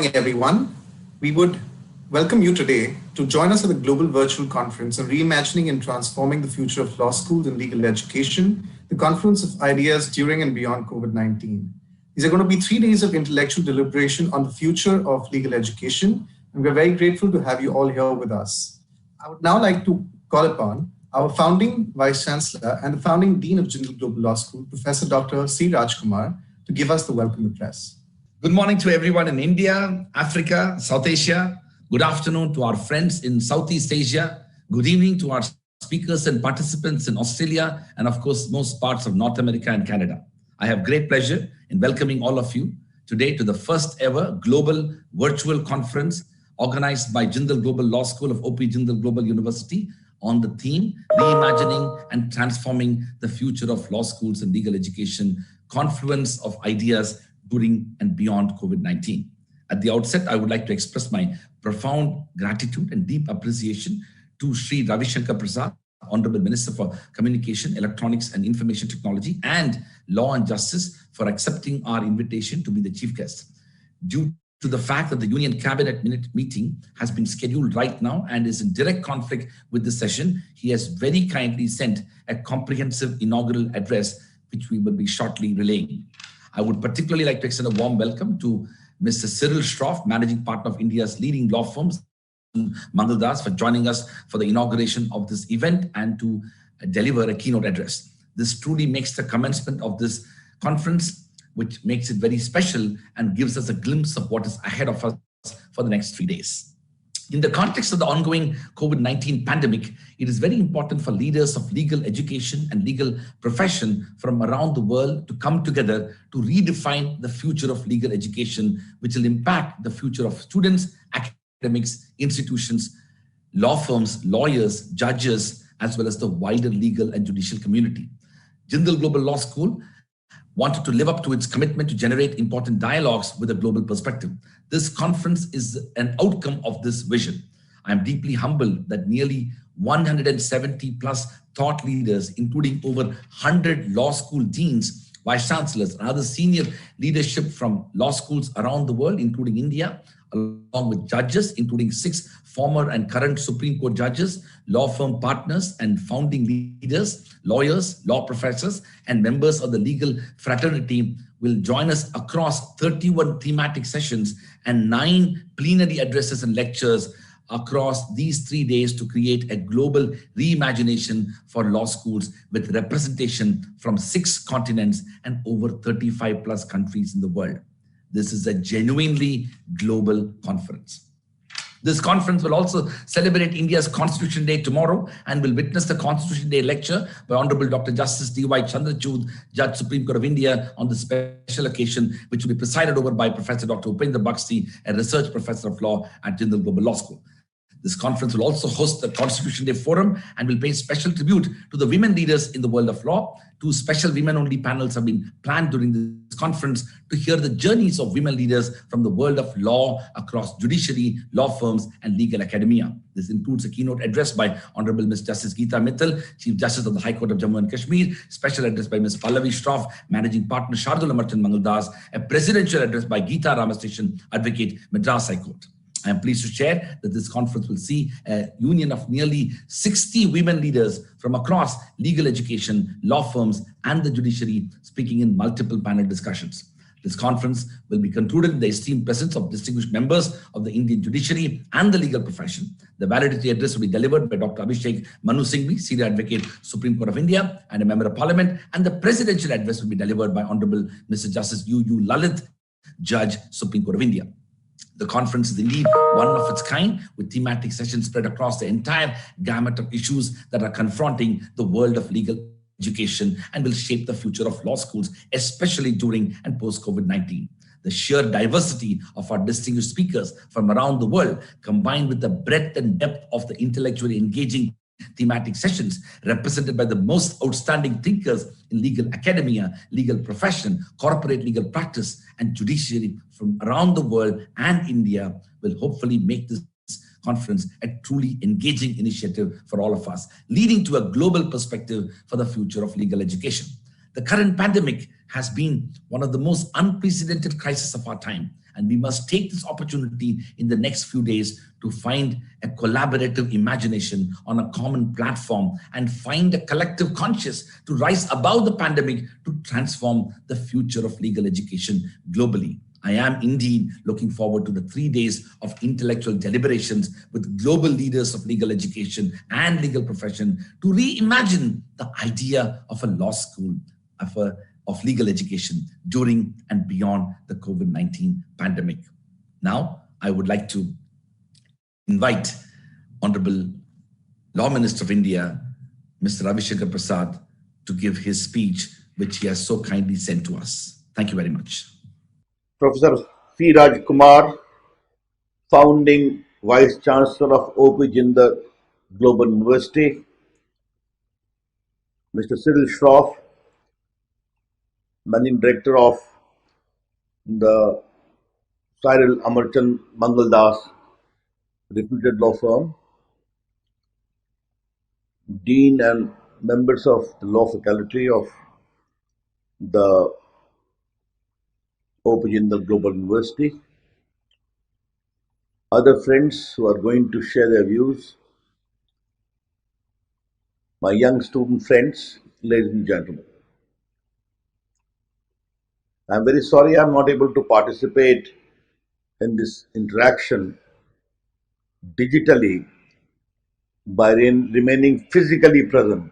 morning, everyone. We would welcome you today to join us at the Global Virtual Conference on Reimagining and Transforming the Future of Law Schools and Legal Education, the confluence of ideas during and beyond COVID-19. These are going to be 3 days of intellectual deliberation on the future of legal education, and we're very grateful to have you all here with us. I would now like to call upon our founding Vice-Chancellor and the founding Dean of Jindal Global Law School, Professor Dr. Shri Raj Kumar, to give us the welcome address. Good morning to everyone in India, Africa, South Asia. Good afternoon to our friends in Southeast Asia. Good evening to our speakers and participants in Australia and, of course, most parts of North America and Canada. I have great pleasure in welcoming all of you today to the first ever global virtual conference organized by Jindal Global Law School of OP Jindal Global University on the theme, Reimagining and Transforming the Future of Law Schools and Legal Education, Confluence of Ideas during and beyond COVID-19. At the outset, I would like to express my profound gratitude and deep appreciation to Shri Ravi Shankar Prasad, Honorable Minister for Communication, Electronics and Information Technology and Law and Justice, for accepting our invitation to be the chief guest. Due to the fact that the Union Cabinet meeting has been scheduled right now and is in direct conflict with the session, he has very kindly sent a comprehensive inaugural address, which we will be shortly relaying. I would particularly like to extend a warm welcome to Mr. Cyril Shroff, Managing Partner of India's leading law firms, Mangaldas, for joining us for the inauguration of this event and to deliver a keynote address. This truly makes the commencement of this conference, which makes it very special and gives us a glimpse of what is ahead of us for the next 3 days. In the context of the ongoing COVID-19 pandemic, it is very important for leaders of legal education and legal profession from around the world to come together to redefine the future of legal education, which will impact the future of students, academics, institutions, law firms, lawyers, judges, as well as the wider legal and judicial community. Jindal Global Law School wanted to live up to its commitment to generate important dialogues with a global perspective. This conference is an outcome of this vision. I am deeply humbled that nearly 170 plus thought leaders, including over 100 law school deans, vice chancellors, and other senior leadership from law schools around the world, including India, along with judges, including 6 former and current Supreme Court judges, law firm partners and founding leaders, lawyers, law professors, and members of the legal fraternity will join us across 31 thematic sessions and 9 plenary addresses and lectures across these 3 days to create a global reimagination for law schools with representation from 6 continents and over 35 plus countries in the world. This is a genuinely global conference. This conference will also celebrate India's Constitution Day tomorrow and will witness the Constitution Day lecture by Honorable Dr. Justice D.Y. Chandrachud, Judge Supreme Court of India, on the special occasion, which will be presided over by Professor Dr. Upendra Bakshi, a research professor of law at Jindal Global Law School. This conference will also host the Constitution Day Forum and will pay special tribute to the women leaders in the world of law. 2 special women-only panels have been planned during this conference to hear the journeys of women leaders from the world of law across judiciary, law firms, and legal academia. This includes a keynote address by Honorable Ms. Justice Geeta Mittal, Chief Justice of the High Court of Jammu and Kashmir, special address by Ms. Pallavi Shroff, Managing Partner, Amarchand Mangaldas, a presidential address by Geeta Ramastation, Advocate, Madras High Court. I am pleased to share that this conference will see a union of nearly 60 women leaders from across legal education, law firms, and the judiciary speaking in multiple panel discussions. This conference will be concluded in the esteemed presence of distinguished members of the Indian judiciary and the legal profession. The valedictory address will be delivered by Dr. Abhishek Manu Singhvi, Senior Advocate, Supreme Court of India, and a Member of Parliament, and the presidential address will be delivered by Honorable Mr. Justice U.U. Lalit, Judge, Supreme Court of India. The conference is indeed one of its kind, with thematic sessions spread across the entire gamut of issues that are confronting the world of legal education and will shape the future of law schools, especially during and post-COVID-19. The sheer diversity of our distinguished speakers from around the world, combined with the breadth and depth of the intellectually engaging thematic sessions represented by the most outstanding thinkers in legal academia, legal profession, corporate legal practice, and judiciary from around the world and India will hopefully make this conference a truly engaging initiative for all of us, leading to a global perspective for the future of legal education. The current pandemic has been one of the most unprecedented crises of our time, and we must take this opportunity in the next few days to find a collaborative imagination on a common platform and find a collective conscience to rise above the pandemic to transform the future of legal education globally. I am indeed looking forward to the 3 days of intellectual deliberations with global leaders of legal education and legal profession to reimagine the idea of a law school, of legal education during and beyond the COVID-19 pandemic. Now, I would like to invite Honorable Law Minister of India, Mr. Ravi Shankar Prasad, to give his speech, which he has so kindly sent to us. Thank you very much. Professor Sri Raj Kumar, founding Vice-Chancellor of OP Jindal Global University, Mr. Cyril Shroff, Managing Director of the Cyril Amarchand Mangaldas reputed law firm, Dean and members of the law faculty of the OP Jindal Global University, other friends who are going to share their views, my young student friends, ladies and gentlemen. I'm very sorry I'm not able to participate in this interaction digitally by remaining physically present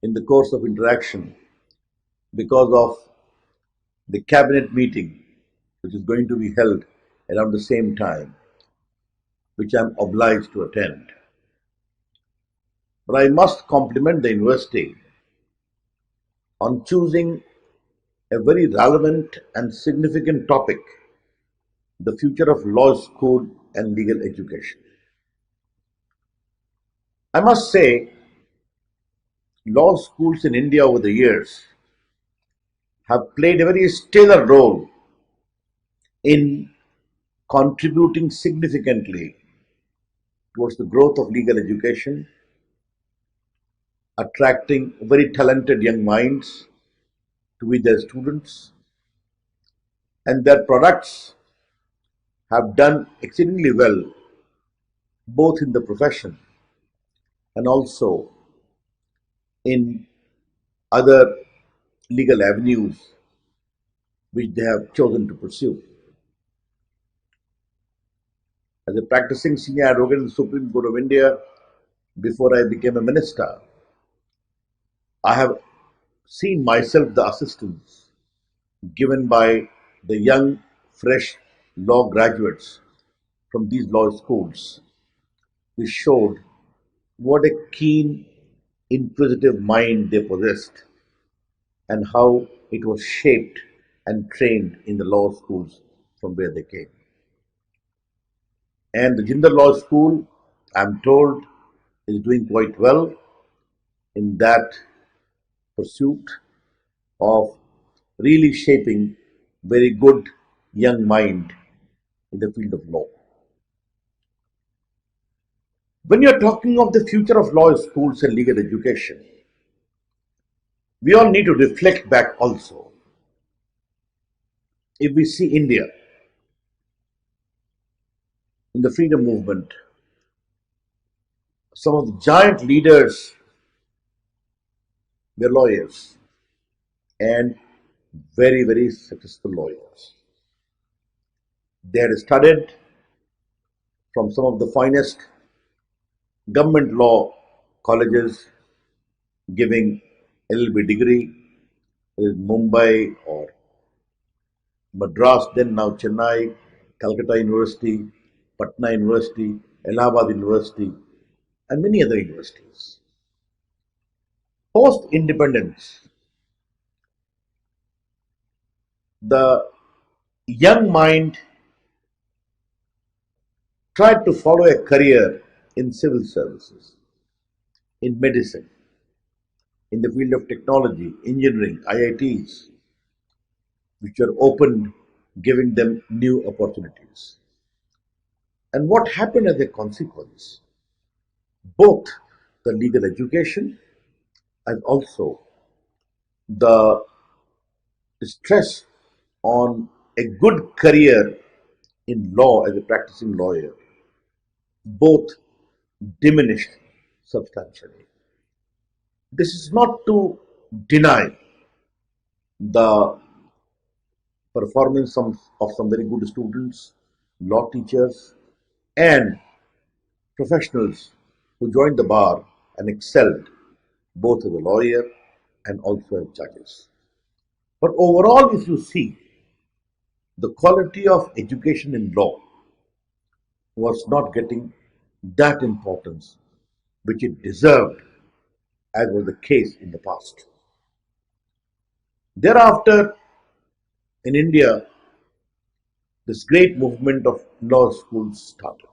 in the course of interaction because of the cabinet meeting which is going to be held around the same time, which I'm obliged to attend. But I must compliment the university on choosing a very relevant and significant topic, the future of law school and legal education. I must say, law schools in India over the years have played a very stellar role in contributing significantly towards the growth of legal education, attracting very talented young minds to be their students, and their products have done exceedingly well both in the profession and also in other legal avenues which they have chosen to pursue. As a practicing senior advocate in the Supreme Court of India, before I became a minister, I have seen myself the assistance given by the young, fresh law graduates from these law schools, which showed what a keen, inquisitive mind they possessed and how it was shaped and trained in the law schools from where they came. And the Jindal Law School, I'm told, is doing quite well in that pursuit of really shaping very good young mind in the field of law. When you're talking of the future of law schools and legal education, we all need to reflect back also. If we see India in the freedom movement, some of the giant leaders were lawyers and very, very successful lawyers. They had studied from some of the finest government law colleges, giving LLB degree in Mumbai or Madras, then now Chennai, Calcutta University, Patna University, Allahabad University, and many other universities. Post independence, the young mind tried to follow a career in civil services, in medicine, in the field of technology, engineering, IITs, which were opened, giving them new opportunities. And what happened as a consequence? Both the legal education and also the stress on a good career in law as a practicing lawyer both diminished substantially. This is not to deny the performance of some very good students, law teachers, and professionals who joined the bar and excelled both as a lawyer and also as judges. But overall, if you see, the quality of education in law was not getting that importance which it deserved, as was the case in the past. Thereafter, in India, this great movement of law schools started,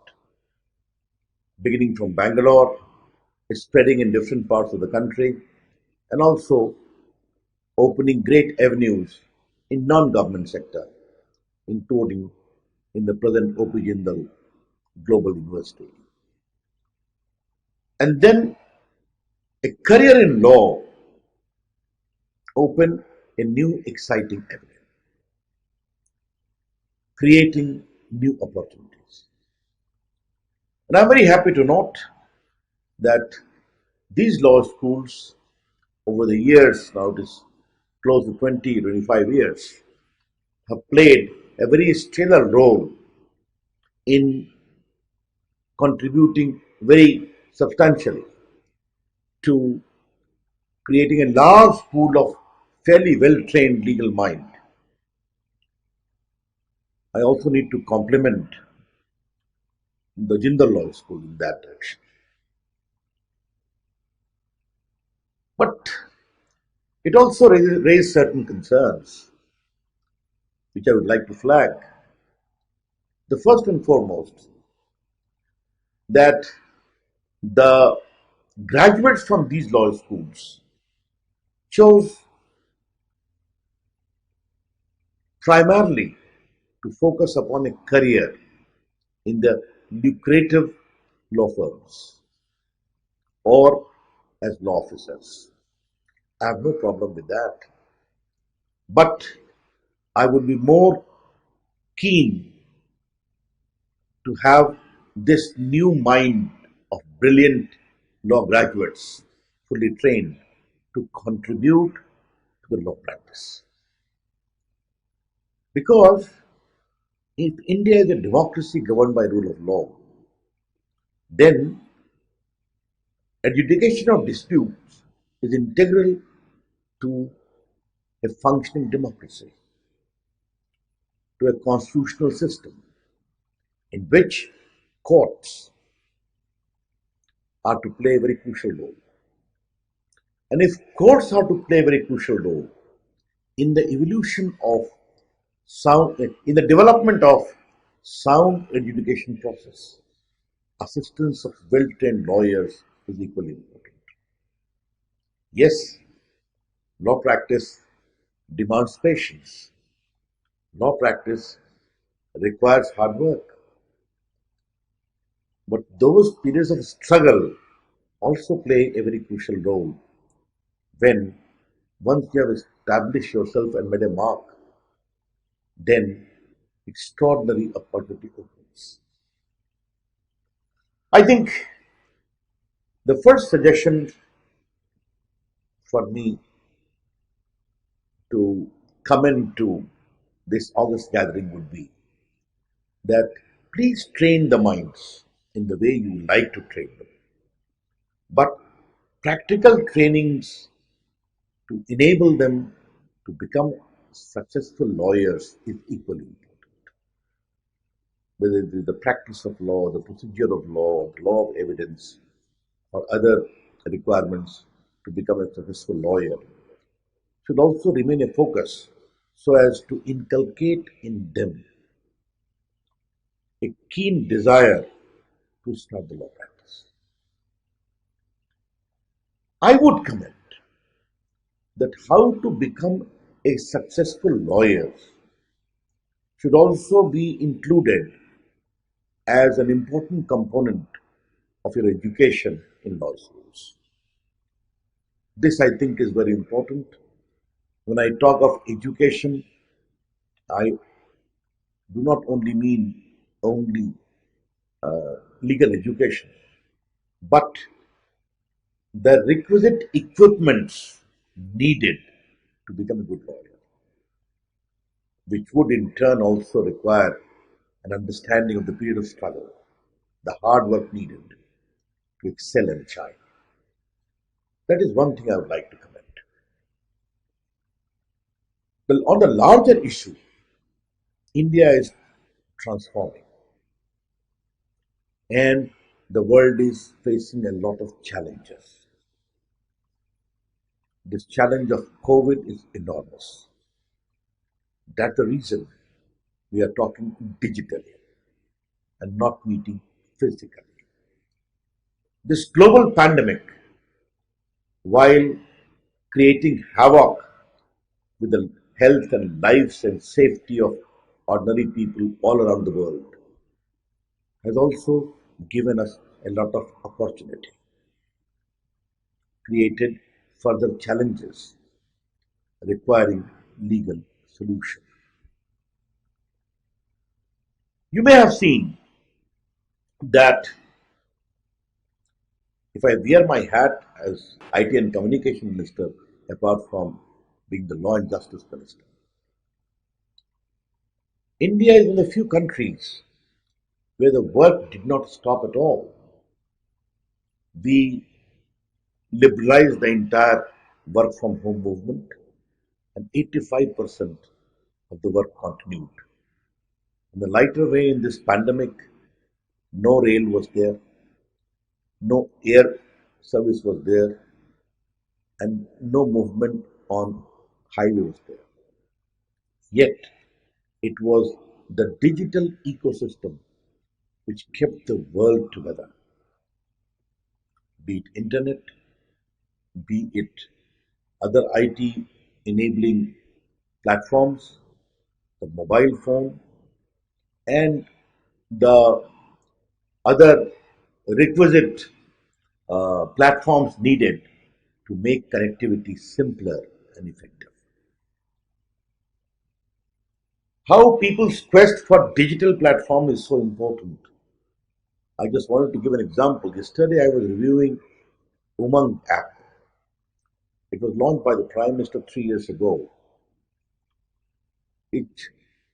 beginning from Bangalore, spreading in different parts of the country, and also opening great avenues in non-government sector, including in the present OP Jindal Global University. And then a career in law opened a new exciting avenue, creating new opportunities. And I'm very happy to note that these law schools over the years, now it is close to 20, 25 years, have played a very stellar role in contributing very substantially to creating a large pool of fairly well-trained legal mind. I also need to compliment the Jindal Law School in that direction. But it also raised certain concerns which I would like to flag. The first and foremost, that the graduates from these law schools chose primarily to focus upon a career in the lucrative law firms or as law officers. I have no problem with that. But I would be more keen to have this new mind of brilliant law graduates, fully trained, to contribute to the law practice. Because if India is a democracy governed by rule of law, then adjudication of disputes is integral to a functioning democracy, to a constitutional system in which courts are to play a very crucial role. And if courts are to play a very crucial role in the evolution of sound, in the development of sound adjudication process, assistance of well-trained lawyers is equally important. Yes, law practice demands patience. Law practice requires hard work. But those periods of struggle also play a very crucial role when once you have established yourself and made a mark, then extraordinary opportunity opens. I think the first suggestion for me to come into this August gathering would be that please train the minds in the way you like to train them. But practical trainings to enable them to become successful lawyers is equally important. Whether it is the practice of law, the procedure of law, the law of evidence, or other requirements to become a successful lawyer, should also remain a focus so as to inculcate in them a keen desire to start the law practice. I would comment that how to become a successful lawyer should also be included as an important component of your education in law schools. This, I think, is very important When I talk of education, I do not only mean only legal education, but the requisite equipments needed to become a good lawyer, which would in turn also require an understanding of the period of struggle, the hard work needed to excel and shine. That is one thing I would like to comment. Well, on the larger issue, India is transforming and the world is facing a lot of challenges. This challenge of COVID is enormous. That's the reason we are talking digitally and not meeting physically. This global pandemic, while creating havoc with the health and lives and safety of ordinary people all around the world, has also given us a lot of opportunity, created further challenges requiring legal solution. You may have seen that if I wear my hat as IT and Communication Minister, apart from being the Law and Justice Minister, India is one of the few countries where the work did not stop at all. We liberalized the entire work from home movement, and 85% of the work continued. In the lighter way, in this pandemic, no rail was there, no air service was there, and no movement on highway was there. Yet, it was the digital ecosystem which kept the world together, be it internet, be it other IT enabling platforms, the mobile phone, and the other requisite platforms needed to make connectivity simpler and effective. How people's quest for digital platform is so important. I just wanted to give an example. Yesterday I was reviewing Umang app. It was launched by the Prime Minister 3 years ago. It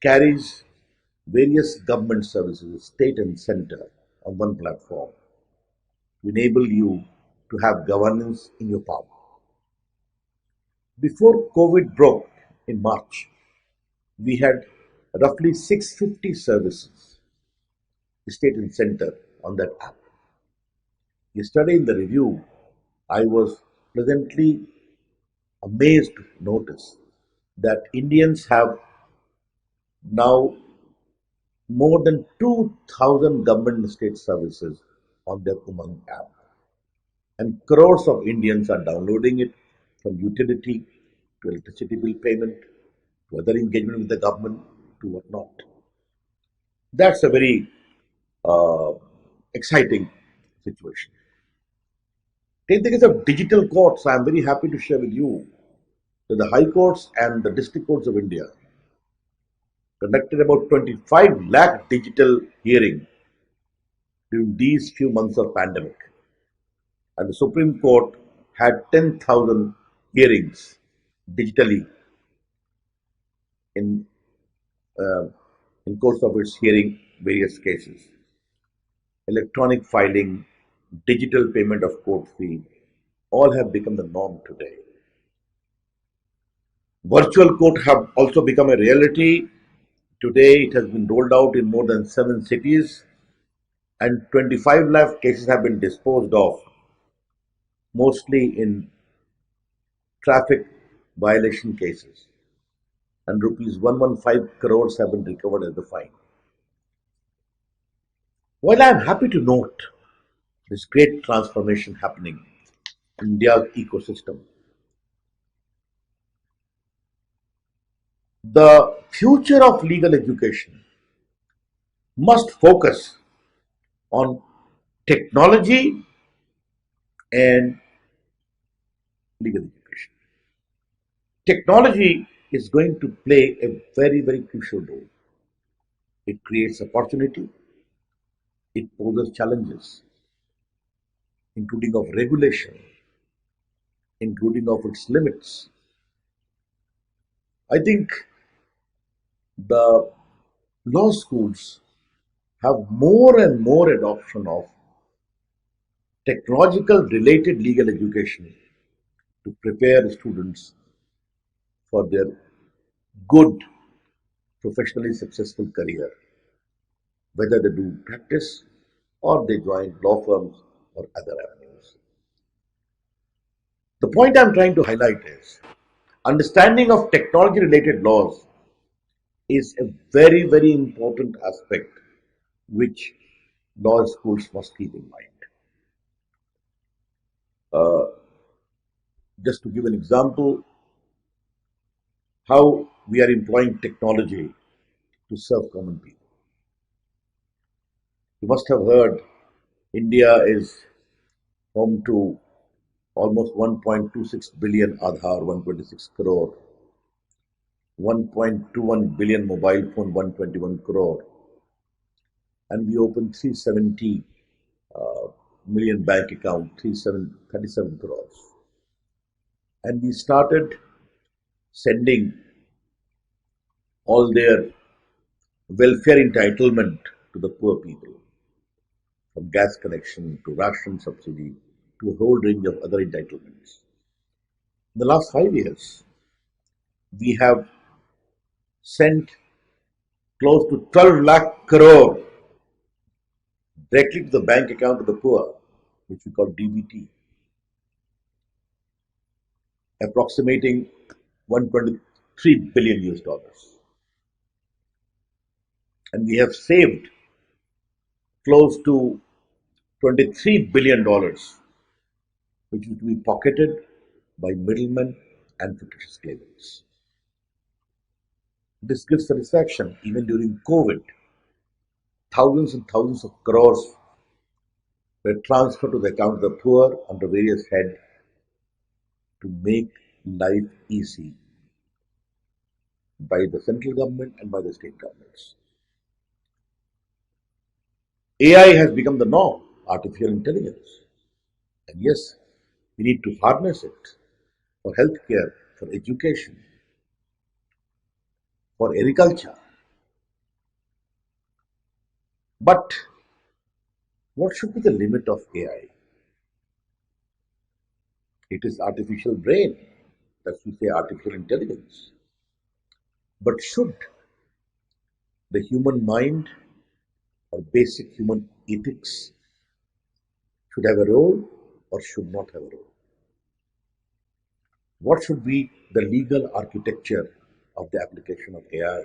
carries various government services, state and center, on one platform to enable you to have governance in your palm. Before COVID broke in March, we had roughly 650 services, state and center, on that app. Yesterday in the review, I was pleasantly amazed to notice that Indians have now more than 2,000 government and state services on their Umang app. And crores of Indians are downloading it, from utility to electricity bill payment to other engagement with the government to whatnot. That's a very uh, exciting situation. Take the case of digital courts. I am very happy to share with you that the high courts and the district courts of India conducted about 25 lakh digital hearings during these few months of pandemic. And the Supreme Court had 10,000 hearings digitally in uh, in course of its hearing various cases. Electronic filing, digital payment of court fee, all have become the norm today. Virtual court have also become a reality. Today it has been rolled out in more than 7 cities, and 25 lakh cases have been disposed of, mostly in traffic violation cases, and rupees 115 crores have been recovered as the fine. While I am happy to note this great transformation happening in India's ecosystem, the future of legal education must focus on technology and legal education. Technology is going to play a very, very crucial role. It creates opportunity, it poses challenges, including of regulation, including of its limits. I think the law schools have more and more adoption of technological related legal education to prepare students for their good, professionally successful career, whether they do practice or they join law firms or other avenues. The point I'm trying to highlight is understanding of technology related laws is a very, very important aspect which law schools must keep in mind. Uh, just to give an example, how we are employing technology to serve common people. You must have heard India is home to almost 1.26 billion Aadhaar, 126 crore, 1.21 billion mobile phone, 121 crore, and we opened 370 million bank account, 37 crores. And we started sending all their welfare entitlement to the poor people, from gas connection to ration subsidy to a whole range of other entitlements. In the last 5 years, we have sent close to 12 lakh crore directly to the bank account of the poor, which we call DBT, approximating 123 billion US dollars. And we have saved close to $23 billion, which will be pocketed by middlemen and fictitious claimants. This gives satisfaction. Even during COVID, thousands and thousands of crores were transferred to the account of the poor under various heads to make life easy by the central government and by the state governments. AI has become the norm, artificial intelligence. And yes, we need to harness it for healthcare, for education, for agriculture. But what should be the limit of AI? It is artificial brain, that's we say artificial intelligence. But should the human mind or basic human ethics should have a role or should not have a role? What should be the legal architecture of the application of AI?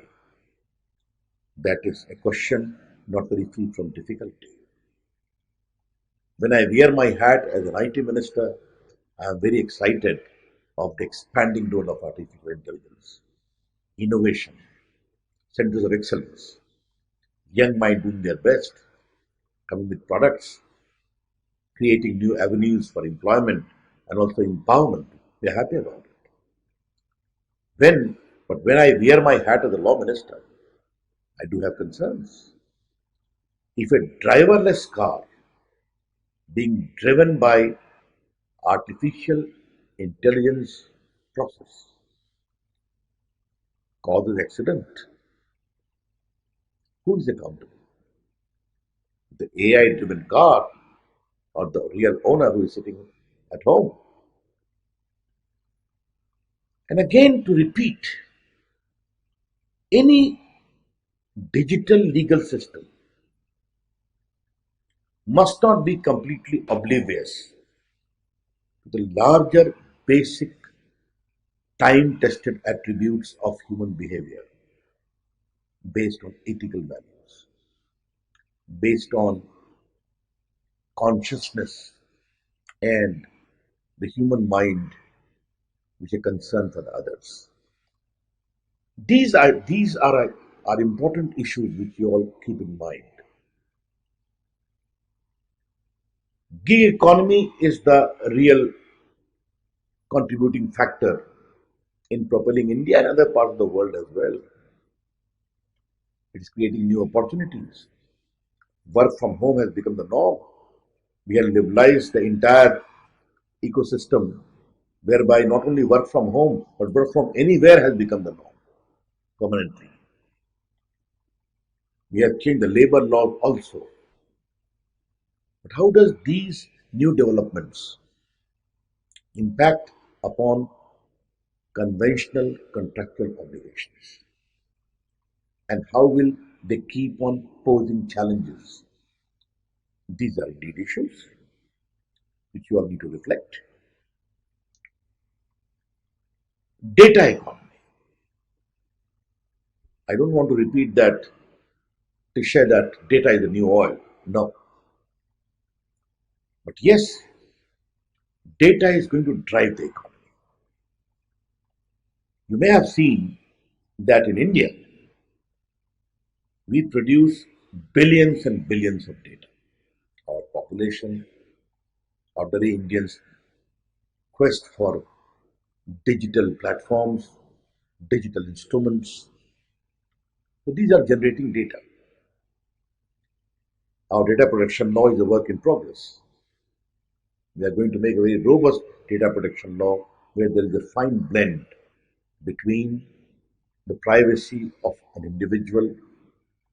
That is a question not very free from difficulty. When I wear my hat as an IT minister, I am very excited of the expanding role of artificial intelligence, innovation, centers of excellence, young mind doing their best, coming with products, creating new avenues for employment and also empowerment. We are happy about it. But when I wear my hat as a law minister, I do have concerns. If a driverless car being driven by artificial intelligence process causes accident, who is accountable? The AI driven car or the real owner who is sitting at home? And again, to repeat, any digital legal system must not be completely oblivious to the larger basic time tested attributes of human behavior based on ethical values, based on consciousness and the human mind, which are concern for the others. These are important issues which you all keep in mind. Gig economy is the real contributing factor in propelling India and other parts of the world as well. It is creating new opportunities. Work from home has become the norm. We have liberalized the entire ecosystem whereby not only work from home but work from anywhere has become the norm permanently. We have changed the labor laws also. But how does these new developments impact upon conventional contractual obligations? And how will they keep on posing challenges? These are indeed issues which you all need to reflect. Data economy. I don't want to repeat that to share that data is the new oil. No. But yes, data is going to drive the economy. You may have seen that in India, we produce billions and billions of data. Our population, ordinary Indians quest for digital platforms, digital instruments. So these are generating data. Our data protection law is a work in progress. We are going to make a very robust data protection law where there is a fine blend between the privacy of an individual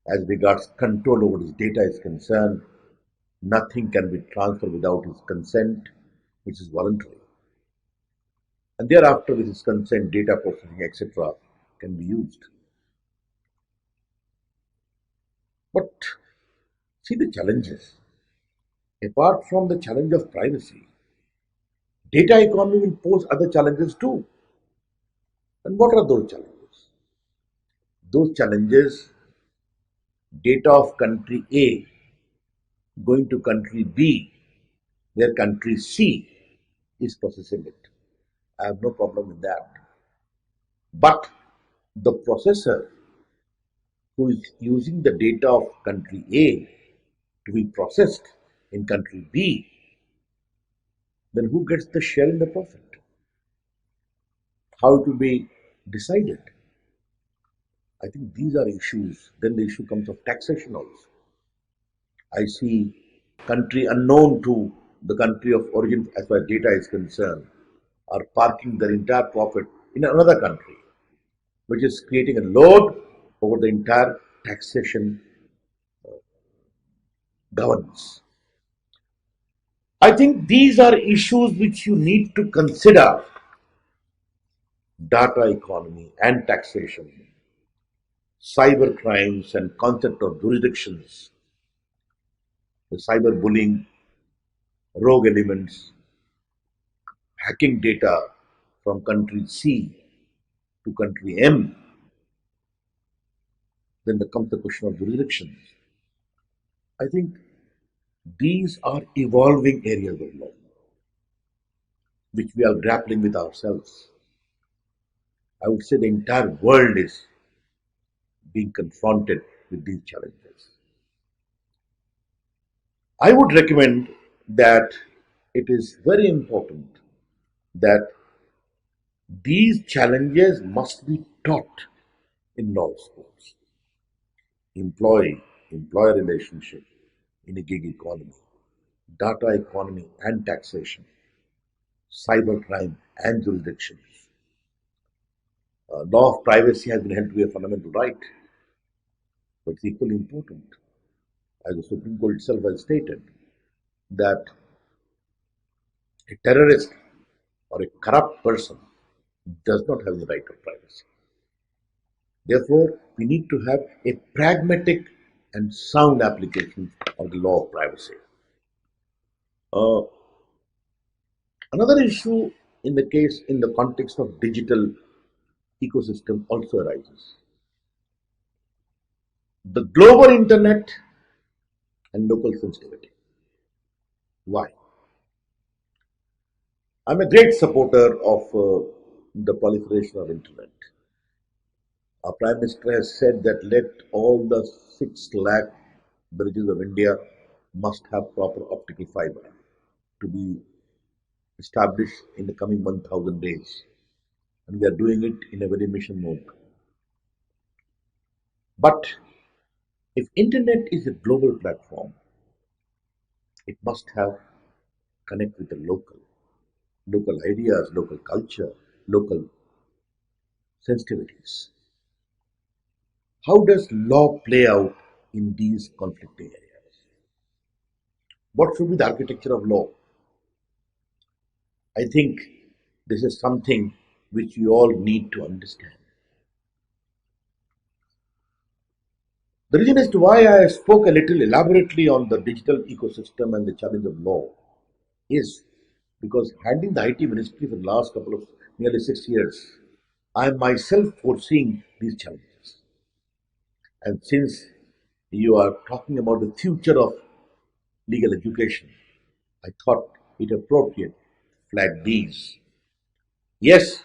as regards control over his data is concerned. Nothing can be transferred without his consent, which is voluntary. And thereafter, with his consent, data processing, etc., can be used. But see the challenges. Apart from the challenge of privacy, data economy will pose other challenges too. And what are those challenges? Those challenges, data of country A going to country B, where country C is processing it. I have no problem with that. But the processor who is using the data of country A to be processed in country B, then who gets the share in the profit? How it will be decided? I think these are issues. Then the issue comes of taxation also. I see country unknown to the country of origin as far as data is concerned are parking their entire profit in another country, which is creating a load over the entire taxation governance. I think these are issues which you need to consider: data economy and taxation, cyber crimes and concept of jurisdictions, the cyber bullying, rogue elements, hacking data from country C to country M. Then there comes the question of jurisdictions. I think these are evolving areas of law which we are grappling with ourselves. I would say the entire world is being confronted with these challenges. I would recommend that it is very important that these challenges must be taught in law schools. Employee-employer relationship in a gig economy, data economy and taxation, cybercrime and jurisdictions. Law of privacy has been held to be a fundamental right, but it's equally important, as the Supreme Court itself has stated, that a terrorist or a corrupt person does not have the right of privacy. Therefore, we need to have a pragmatic and sound application of the law of privacy. Uh, Another issue in the context of digital ecosystem also arises. The global internet and local sensitivity. Why? I'm a great supporter of the proliferation of internet. Our Prime Minister has said that let all the 6 lakh villages of India must have proper optical fiber to be established in the coming 1000 days. and we are doing it in a very mission mode. But if internet is a global platform, it must have connect with the local ideas, local culture, local sensitivities. How does law play out in these conflicting areas? What should be the architecture of law? I think this is something which you all need to understand. The reason as to why I spoke a little elaborately on the digital ecosystem and the challenge of law is because handling the IT ministry for the last couple of nearly 6 years, I am myself foreseeing these challenges. And since you are talking about the future of legal education, I thought it appropriate to flag these. Yes,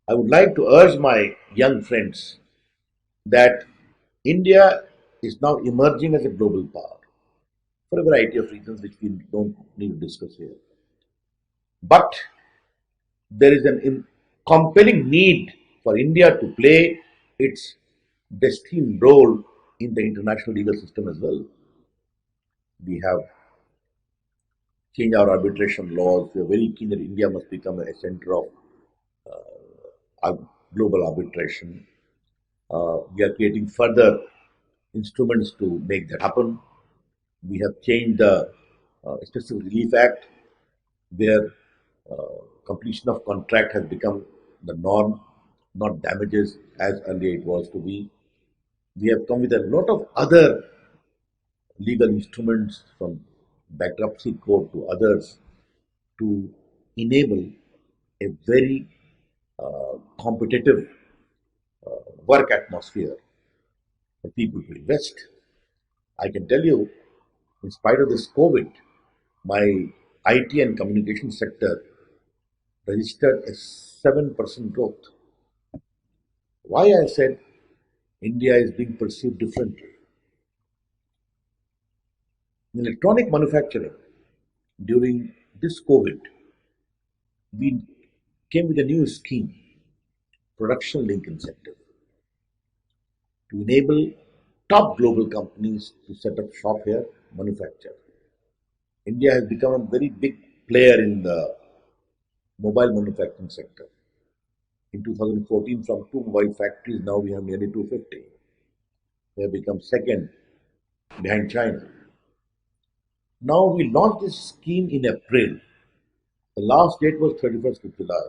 I would like to urge my young friends that India is now emerging as a global power for a variety of reasons which we don't need to discuss here. But there is an compelling need for India to play its destined role in the international legal system as well. We have changed our arbitration laws. We are very keen that India must become a center of global arbitration. We are creating further instruments to make that happen. We have changed the Specific Relief Act, where completion of contract has become the norm, not damages as earlier it was to be. We have come with a lot of other legal instruments from bankruptcy court to others to enable a very competitive work atmosphere for people to invest. I can tell you, in spite of this COVID, my IT and communication sector registered a 7% growth. Why I said India is being perceived differently. In electronic manufacturing, during this COVID, we came with a new scheme, production link incentive, to enable top global companies to set up shop here, manufacture. India has become a very big player in the mobile manufacturing sector. In 2014, from 2 mobile factories, now we have nearly 250. We have become second behind China. Now we launched this scheme in April. The last date was 31st of July.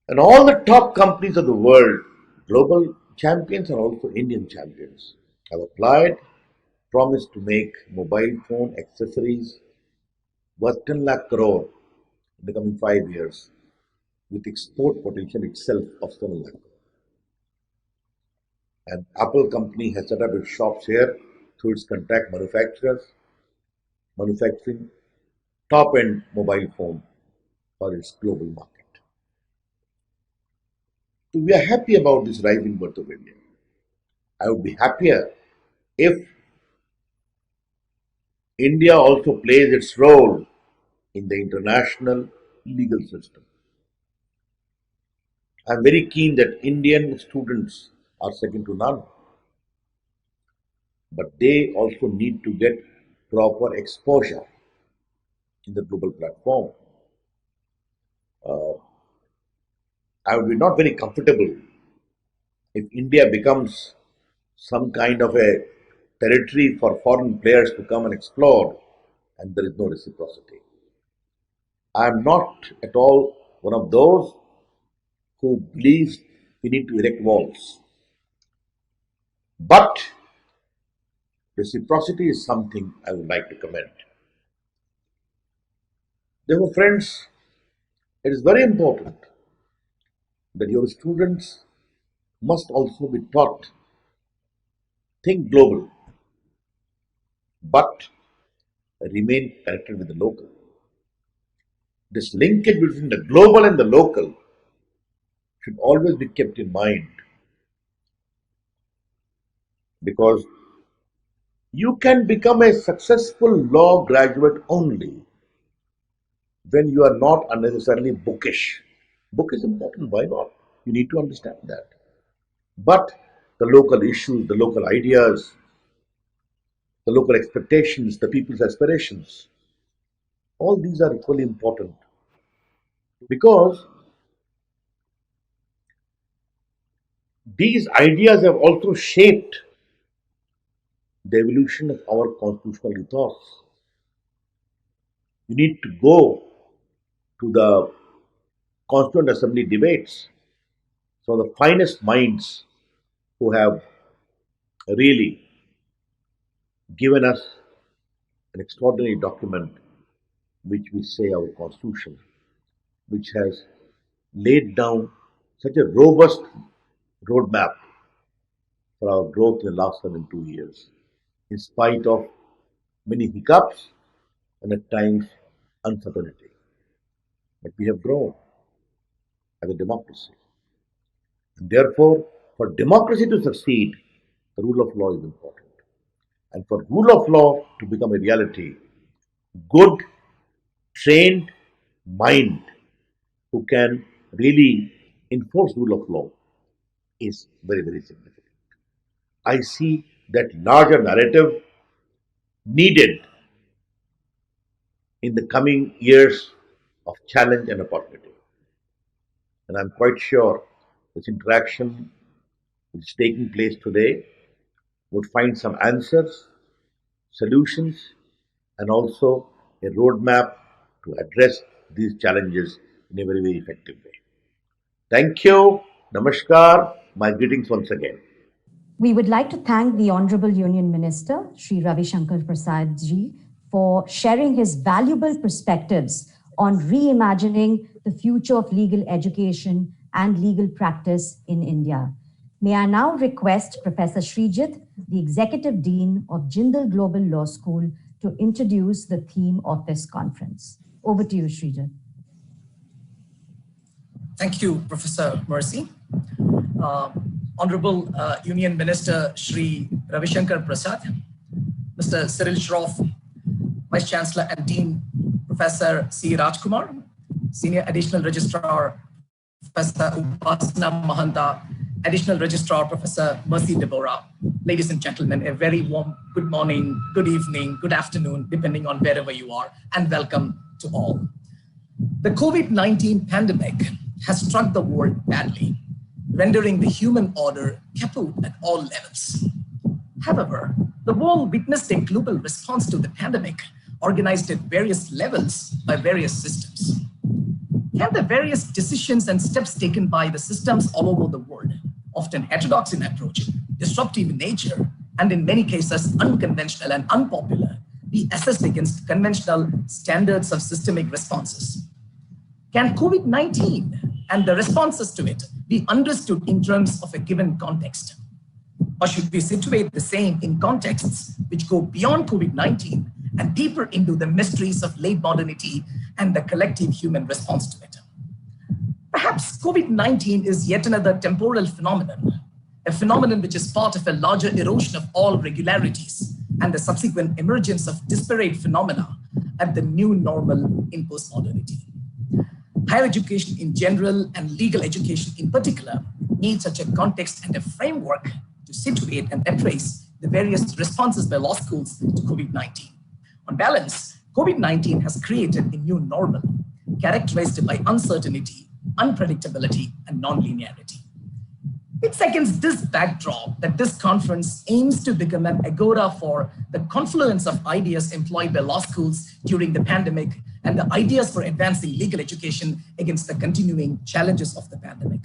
And all the top companies of the world, global champions and also Indian champions, have applied, promised to make mobile phone accessories worth 10 lakh crore in the coming 5 years, with export potential itself of 7 lakh. And Apple company has set up its shops here through its contract manufacturers, manufacturing top-end mobile phone for its global market. So we are happy about this rising birth of India. I would be happier if India also plays its role in the international legal system. I am very keen that Indian students are second to none, but they also need to get proper exposure in the global platform. I would be not very comfortable if India becomes some kind of a territory for foreign players to come and explore and there is no reciprocity. I am not at all one of those who believes we need to erect walls. But reciprocity is something I would like to commend. Therefore, friends, it is very important that your students must also be taught think global, but remain connected with the local. This linkage between the global and the local should always be kept in mind, because you can become a successful law graduate only when you are not unnecessarily bookish. Book is important, why not? You need to understand that. But the local issues, the local ideas, the local expectations, the people's aspirations, all these are equally important because these ideas have also shaped the evolution of our constitutional ethos. You need to go to the Constituent Assembly debates. So the finest minds who have really given us an extraordinary document which we say our Constitution, which has laid down such a robust roadmap for our growth in the last 72 years, in spite of many hiccups and at times uncertainty. But we have grown as a democracy. And therefore, for democracy to succeed, the rule of law is important. And for rule of law to become a reality, good, trained mind who can really enforce rule of law is very, very significant. I see that larger narrative needed in the coming years of challenge and opportunity. And I'm quite sure this interaction which is taking place today would find some answers, solutions, and also a roadmap to address these challenges in a very, very effective way. Thank you. Namaskar. My greetings once again. We would like to thank the Honorable Union Minister, Shri Ravi Shankar Prasad ji, for sharing his valuable perspectives on reimagining the future of legal education and legal practice in India. May I now request Professor Sreejith, the Executive Dean of Jindal Global Law School, to introduce the theme of this conference. Over to you, Sreejith. Thank you, Professor Mercy. Honorable Union Minister Shri Ravi Shankar Prasad, Mr. Cyril Shroff, Vice-Chancellor and Dean Professor C. Raj Kumar, Senior Additional Registrar Professor Upasana Mahanta, Additional Registrar Professor Mercy Deborah. Ladies and gentlemen, a very warm good morning, good evening, good afternoon, depending on wherever you are, and welcome to all. The COVID-19 pandemic has struck the world badly, rendering the human order kaput at all levels. However, the world witnessed a global response to the pandemic, organized at various levels by various systems. Can the various decisions and steps taken by the systems all over the world, often heterodox in approach, disruptive in nature, and in many cases unconventional and unpopular, be assessed against conventional standards of systemic responses? Can COVID-19 and the responses to it be understood in terms of a given context? Or should we situate the same in contexts which go beyond COVID-19 and deeper into the mysteries of late modernity and the collective human response to it? Perhaps COVID-19 is yet another temporal phenomenon, a phenomenon which is part of a larger erosion of all regularities and the subsequent emergence of disparate phenomena at the new normal in postmodernity. Higher education in general and legal education in particular need such a context and a framework to situate and appraise the various responses by law schools to COVID-19. On balance, COVID-19 has created a new normal characterized by uncertainty, unpredictability, and non-linearity. It's against this backdrop that this conference aims to become an agora for the confluence of ideas employed by law schools during the pandemic and the ideas for advancing legal education against the continuing challenges of the pandemic.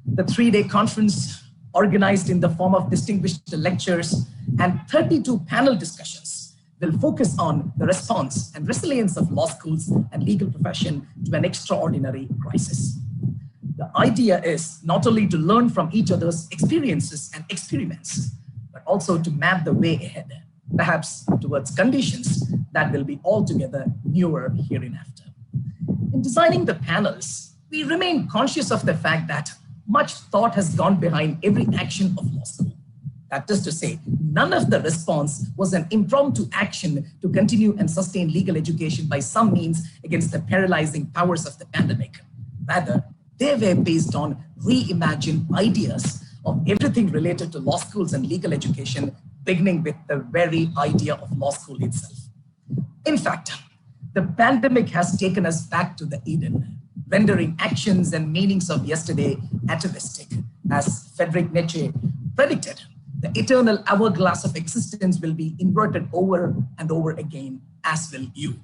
The three-day conference, organized in the form of distinguished lectures and 32 panel discussions, will focus on the response and resilience of law schools and legal profession to an extraordinary crisis. The idea is not only to learn from each other's experiences and experiments, but also to map the way ahead, perhaps towards conditions that will be altogether newer hereinafter. In designing the panels, we remain conscious of the fact that much thought has gone behind every action of law school. That is to say, none of the response was an impromptu action to continue and sustain legal education by some means against the paralyzing powers of the pandemic. Rather, they were based on reimagined ideas of everything related to law schools and legal education, beginning with the very idea of law school itself. In fact, the pandemic has taken us back to the Eden, rendering actions and meanings of yesterday atavistic. As Friedrich Nietzsche predicted, the eternal hourglass of existence will be inverted over and over again, as will you.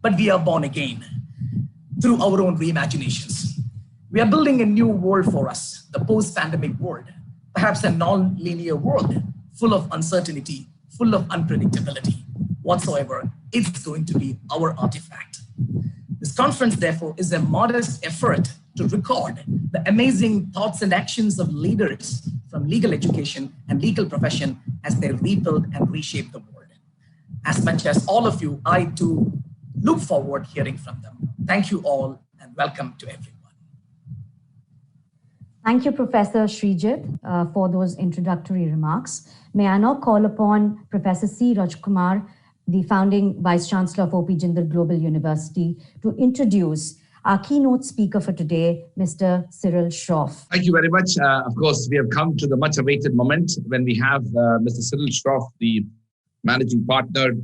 But we are born again through our own reimaginations. We are building a new world for us, the post-pandemic world, perhaps a non-linear world, full of uncertainty, full of unpredictability. Whatsoever, it's going to be our artifact. This conference, therefore, is a modest effort to record the amazing thoughts and actions of leaders from legal education and legal profession as they rebuild and reshape the world. As much as all of you, I too look forward hearing from them. Thank you all and welcome to everyone. Thank you, Professor Sreejith, for those introductory remarks. May I now call upon Professor C. Raj Kumar, the founding Vice-Chancellor of OP Jindal Global University, to introduce our keynote speaker for today, Mr. Cyril Shroff. Thank you very much. Of course, we have come to the much awaited moment when we have Mr. Cyril Shroff, the managing partner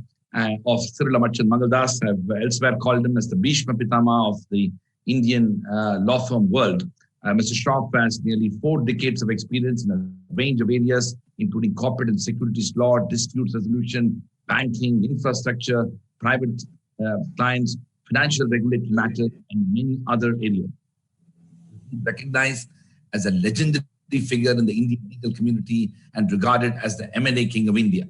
of Cyril Amarchand Mangaldas. I have elsewhere called him as the Bhishma Pitama of the Indian law firm world. Mr. Shroff has nearly 4 decades of experience in a range of areas, including corporate and securities law, dispute resolution, banking, infrastructure, private clients, financial regulatory matters, and many other areas. He's recognized as a legendary figure in the Indian legal community and regarded as the M&A king of India.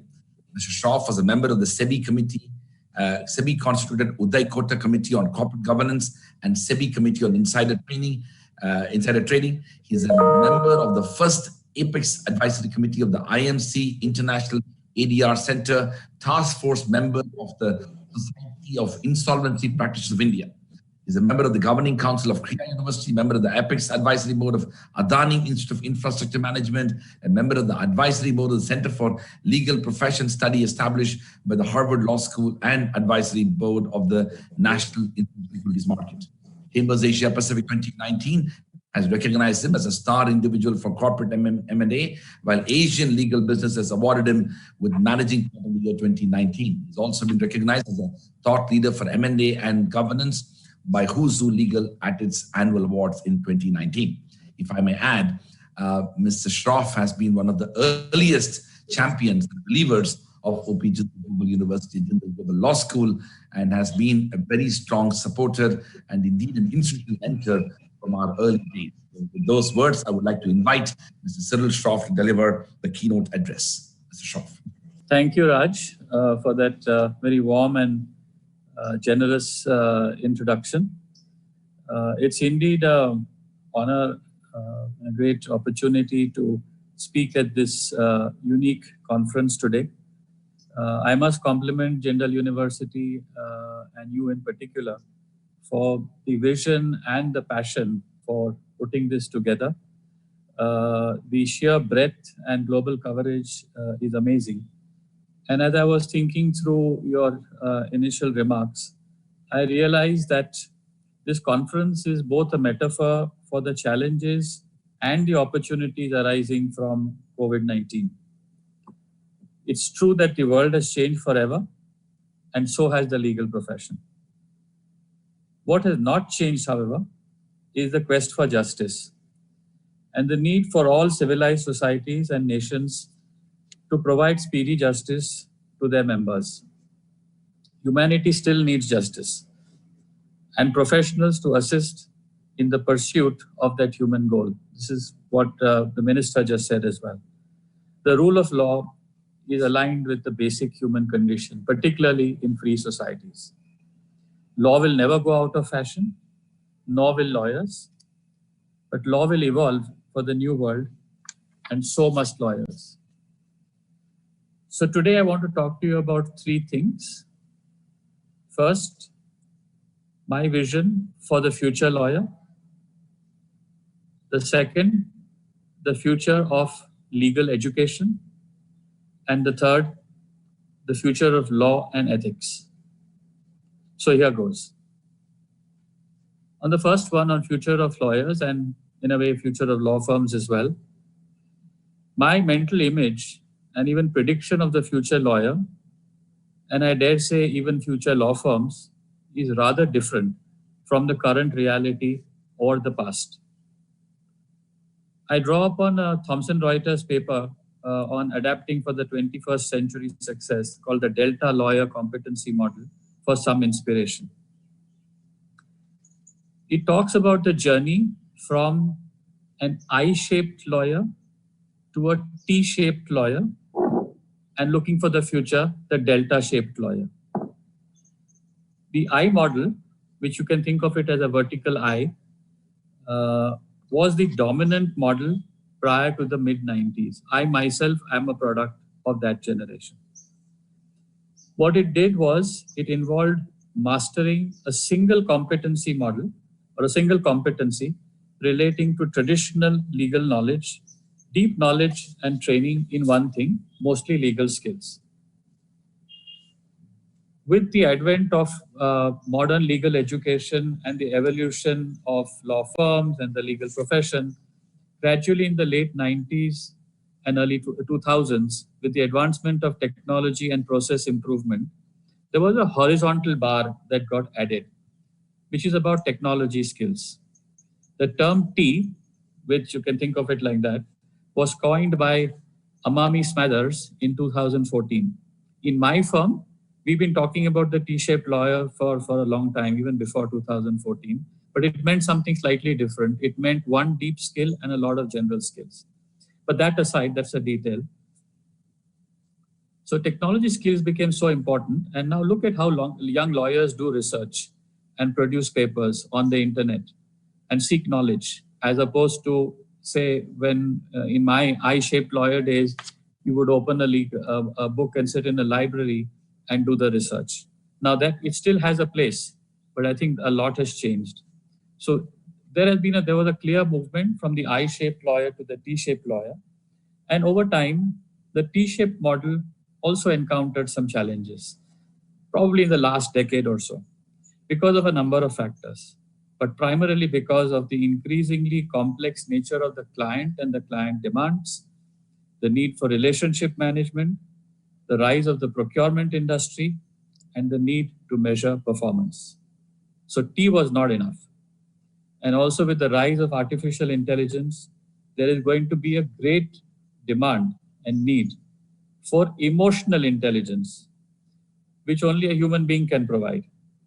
Mr. Shroff was a member of the SEBI committee, SEBI-constituted Uday Kota Committee on Corporate Governance and SEBI Committee on Insider Trading. He is a member of the first Apex Advisory Committee of the IMC International ADR Center, task force member of the Society of Insolvency Practitioners of India. He's a member of the Governing Council of Kriya University, member of the Apex Advisory Board of Adani Institute of Infrastructure Management, a member of the Advisory Board of the Center for Legal Profession Study established by the Harvard Law School and Advisory Board of the National Securities Market. Chambers Asia Pacific 2019 has recognized him as a star individual for corporate M&A, while Asian Legal Business has awarded him with Managing Partner of the Year 2019. He's also been recognized as a thought leader for M&A and governance by Who's Who Legal at its annual awards in 2019. If I may add, Mr. Shroff has been one of the earliest champions and believers of OP Jindal Global University, Jindal Global Law School, and has been a very strong supporter and indeed an instrumental mentor from our early days. With those words, I would like to invite Mr. Cyril Shroff to deliver the keynote address. Mr. Shroff. Thank you, Raj, for that very warm and generous introduction. It's indeed an honor, a great opportunity to speak at this unique conference today. I must compliment Jindal University and you in particular for the vision and the passion for putting this together. The sheer breadth and global coverage is amazing. And as I was thinking through your initial remarks, I realized that this conference is both a metaphor for the challenges and the opportunities arising from COVID-19. It's true that the world has changed forever, and so has the legal profession. What has not changed, however, is the quest for justice and the need for all civilized societies and nations to provide speedy justice to their members. Humanity still needs justice and professionals to assist in the pursuit of that human goal. This is what the minister just said as well. The rule of law is aligned with the basic human condition, particularly in free societies. Law will never go out of fashion, nor will lawyers, but law will evolve for the new world, and so must lawyers. So today I want to talk to you about 3 things. First, my vision for the future lawyer. The second, the future of legal education. And the third, the future of law and ethics. So here goes. On the first one, on future of lawyers and in a way future of law firms as well, my mental image and even prediction of the future lawyer, and I dare say even future law firms, is rather different from the current reality or the past. I draw upon a Thomson Reuters paper on adapting for the 21st century success called the Delta Lawyer Competency Model for some inspiration. It talks about the journey from an I-shaped lawyer to a T-shaped lawyer, and looking for the future, the delta-shaped lawyer. The I model, which you can think of it as a vertical I, was the dominant model prior to the mid-90s. I myself am a product of that generation. What it did was it involved mastering a single competency model or a single competency relating to traditional legal knowledge, deep knowledge and training in one thing, mostly legal skills. With the advent of modern legal education and the evolution of law firms and the legal profession, gradually in the late 90s and early 2000s, with the advancement of technology and process improvement, there was a horizontal bar that got added, which is about technology skills. The term T, which you can think of it like that, was coined by Amami Smathers in 2014. In my firm, we've been talking about the T-shaped lawyer for a long time, even before 2014, but it meant something slightly different. It meant one deep skill and a lot of general skills. But that aside, that's a detail. So technology skills became so important, and now look at how young lawyers do research and produce papers on the internet and seek knowledge, as opposed to, say, when in my I-shaped lawyer days, you would open a book and sit in a library and do the research. Now that it still has a place, but I think a lot has changed. So there was a clear movement from the I-shaped lawyer to the T-shaped lawyer. And over time, the T-shaped model also encountered some challenges, probably in the last decade or so, because of a number of factors, but primarily because of the increasingly complex nature of the client and the client demands, the need for relationship management, the rise of the procurement industry, and the need to measure performance. So T was not enough. And also with the rise of artificial intelligence, there is going to be a great demand and need for emotional intelligence, which only a human being can provide,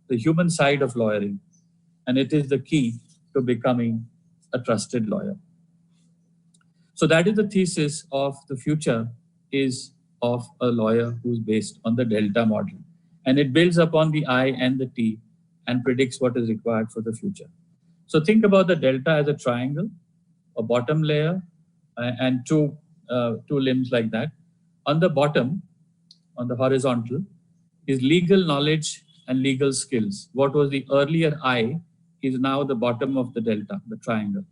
the human side of lawyering. And it is the key to becoming a trusted lawyer. So that is the thesis of the future is of a lawyer who's based on the Delta model. And it builds upon the I and the T and predicts what is required for the future. So think about the Delta as a triangle, a bottom layer, and two limbs like that. On the bottom, on the horizontal, is legal knowledge and legal skills. What was the earlier I is now the bottom of the Delta, the triangle,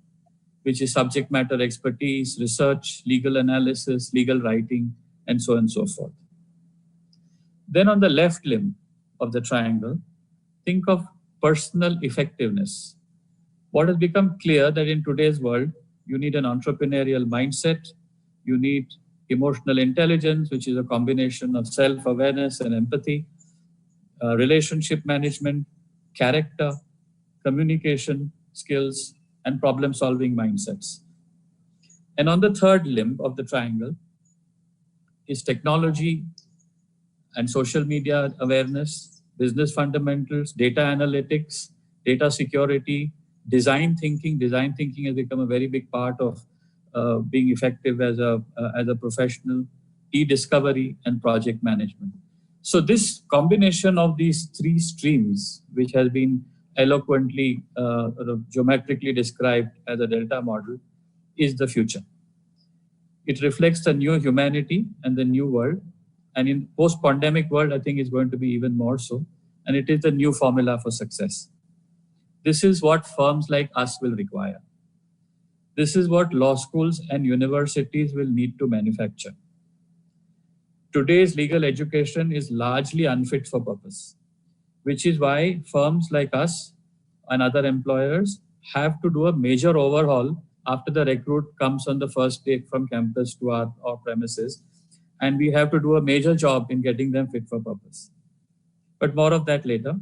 which is subject matter expertise, research, legal analysis, legal writing, and so on and so forth. Then on the left limb of the triangle, think of personal effectiveness. What has become clear that in today's world, you need an entrepreneurial mindset, you need emotional intelligence, which is a combination of self-awareness and empathy, relationship management, character, communication skills, and problem-solving mindsets. And on the third limb of the triangle is technology and social media awareness, business fundamentals, data analytics, data security, design thinking. Design thinking has become a very big part of being effective as a professional, e-discovery, and project management. So this combination of these three streams, which has been eloquently, geometrically described as a Delta model, is the future. It reflects the new humanity and the new world. And in post-pandemic world, I think it's going to be even more so. And it is the new formula for success. This is what firms like us will require. This is what law schools and universities will need to manufacture. Today's legal education is largely unfit for purpose, which is why firms like us and other employers have to do a major overhaul after the recruit comes on the first day from campus to our premises. And we have to do a major job in getting them fit for purpose. But more of that later.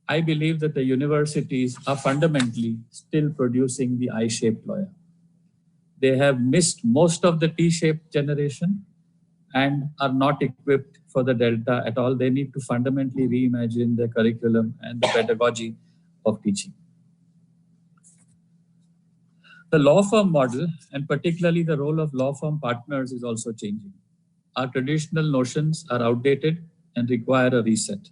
I believe that the universities are fundamentally still producing the I-shaped lawyer. They have missed most of the T-shaped generation and are not equipped for the Delta at all. They need to fundamentally reimagine the curriculum and the pedagogy of teaching. The law firm model, and particularly the role of law firm partners, is also changing. Our traditional notions are outdated and require a reset.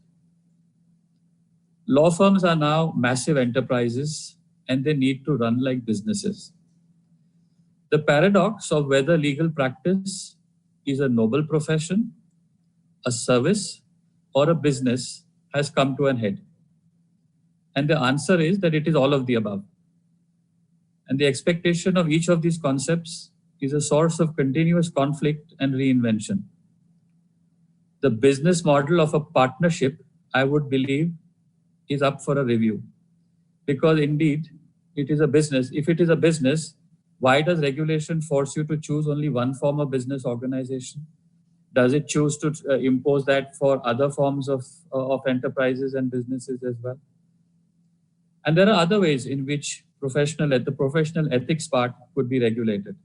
Law firms are now massive enterprises and they need to run like businesses. The paradox of whether legal practice is a noble profession, a service, or a business has come to an head. And the answer is that it is all of the above. And the expectation of each of these concepts is a source of continuous conflict and reinvention. The business model of a partnership, I would believe, is up for a review. Because indeed, it is a business. If it is a business, why does regulation force you to choose only one form of business organization? Does it choose to impose that for other forms of enterprises and businesses as well? And there are other ways in which the professional ethics part could be regulated.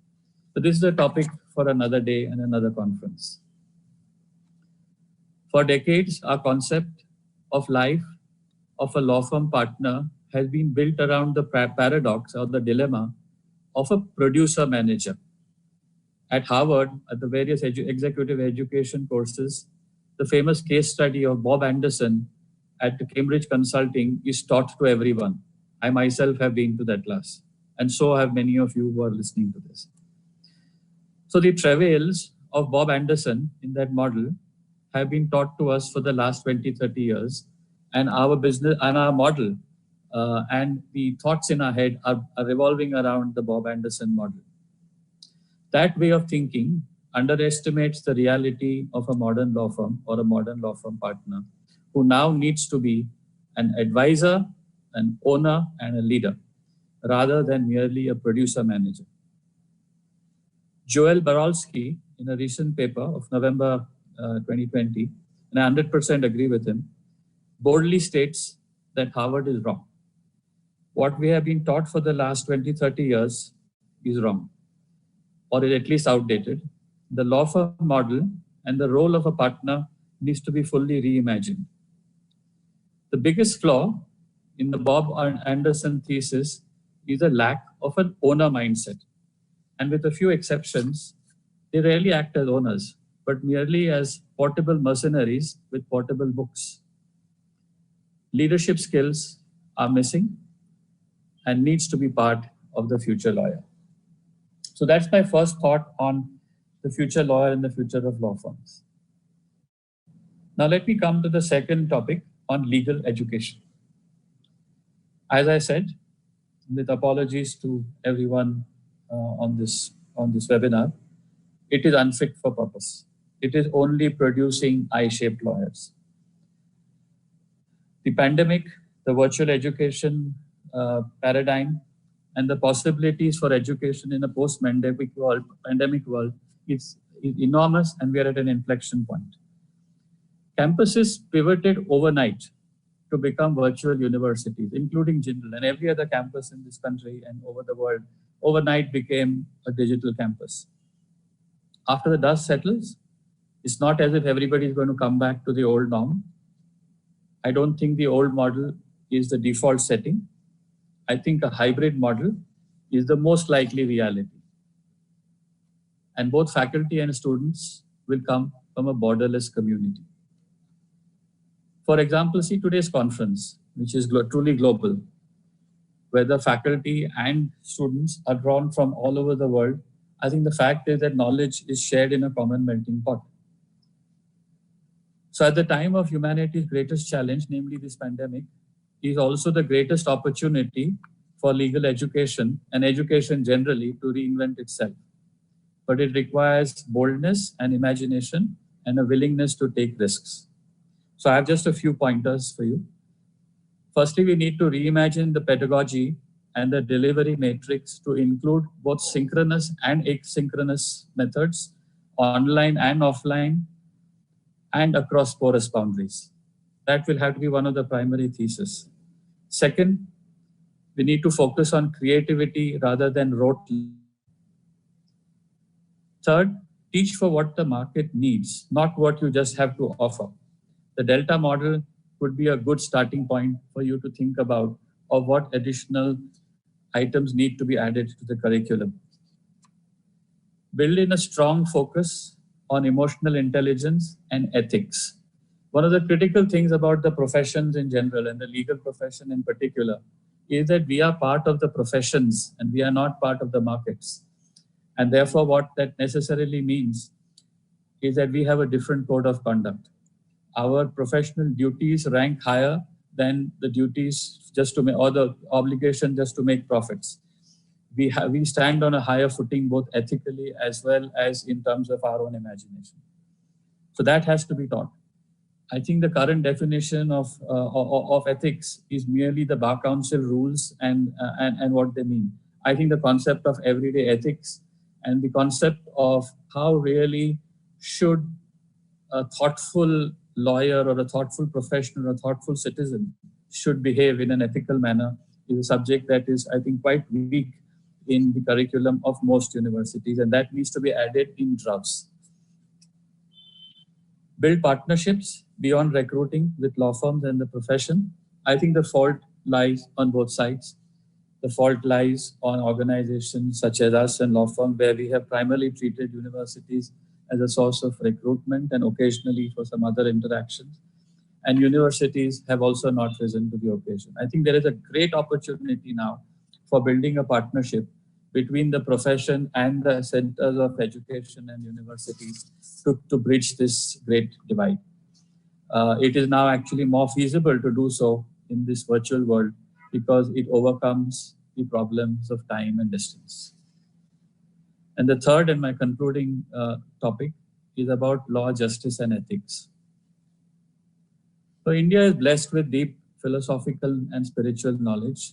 So this is a topic for another day and another conference. For decades, our concept of life of a law firm partner has been built around the paradox or the dilemma of a producer manager. At Harvard, at the various executive education courses, the famous case study of Bob Anderson at Cambridge Consulting is taught to everyone. I myself have been to that class, and so have many of you who are listening to this. So the travails of Bob Anderson in that model have been taught to us for the last 20, 30 years, and our business and our model and the thoughts in our head are revolving around the Bob Anderson model. That way of thinking underestimates the reality of a modern law firm or a modern law firm partner who now needs to be an advisor, an owner, and a leader, rather than merely a producer manager. Joel Barolsky, in a recent paper of November 2020, and I 100% agree with him, boldly states that Harvard is wrong. What we have been taught for the last 20, 30 years is wrong, or is at least outdated. The law firm model and the role of a partner needs to be fully reimagined. The biggest flaw in the Bob Anderson thesis is a lack of an owner mindset. And with a few exceptions, they rarely act as owners, but merely as portable mercenaries with portable books. Leadership skills are missing and needs to be part of the future lawyer. So that's my first thought on the future lawyer and the future of law firms. Now let me come to the second topic on legal education. As I said, with apologies to everyone on this webinar, it is unfit for purpose. It is only producing I-shaped lawyers. The pandemic, the virtual education paradigm, and the possibilities for education in a post-pandemic world is enormous, and we are at an inflection point. Campuses pivoted overnight to become virtual universities, including Jindal, and every other campus in this country and over the world overnight became a digital campus. After the dust settles, it's not as if everybody is going to come back to the old norm. I don't think the old model is the default setting. I think a hybrid model is the most likely reality. And both faculty and students will come from a borderless community. For example, see today's conference, which is truly global, where the faculty and students are drawn from all over the world. I think the fact is that knowledge is shared in a common melting pot. So at the time of humanity's greatest challenge, namely this pandemic, is also the greatest opportunity for legal education and education generally to reinvent itself. but it requires boldness and imagination and a willingness to take risks. So I have just a few pointers for you. Firstly, we need to reimagine the pedagogy and the delivery matrix to include both synchronous and asynchronous methods, online and offline, and across porous boundaries. That will have to be one of the primary theses. Second, we need to focus on creativity rather than rote. Third, teach for what the market needs, not what you just have to offer. The Delta model could be a good starting point for you to think about of what additional items need to be added to the curriculum. Build in a strong focus on emotional intelligence and ethics. One of the critical things about the professions in general and the legal profession in particular is that we are part of the professions and we are not part of the markets. And therefore, what that necessarily means is that we have a different code of conduct. Our professional duties rank higher than the duties just to make, or the obligation just to make profits. We stand on a higher footing, both ethically as well as in terms of our own imagination. So that has to be taught. I think the current definition of ethics is merely the Bar Council rules and what they mean. I think the concept of everyday ethics and the concept of how really should a thoughtful lawyer or a thoughtful professional or a thoughtful citizen should behave in an ethical manner is a subject that is, I think, quite weak in the curriculum of most universities, and that needs to be added in droves. Build partnerships beyond recruiting with law firms and the profession. I think the fault lies on both sides. The fault lies on organizations such as us and law firms, where we have primarily treated universities as a source of recruitment and occasionally for some other interactions. And universities have also not risen to the occasion. I think there is a great opportunity now for building a partnership between the profession and the centers of education and universities to bridge this great divide. It is now actually more feasible to do so in this virtual world because it overcomes the problems of time and distance. And the third and my concluding topic is about law, justice, and ethics. So India is blessed with deep philosophical and spiritual knowledge.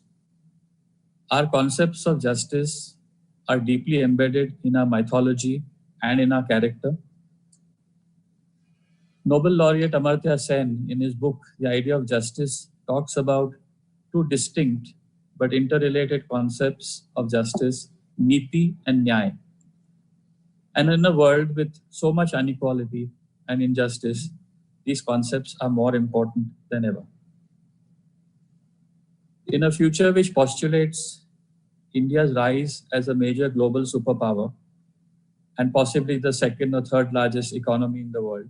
Our concepts of justice are deeply embedded in our mythology and in our character. Nobel laureate Amartya Sen, in his book, The Idea of Justice, talks about two distinct but interrelated concepts of justice, niti and nyaya. And in a world with so much inequality and injustice, these concepts are more important than ever. In a future which postulates India's rise as a major global superpower and possibly the second or third largest economy in the world,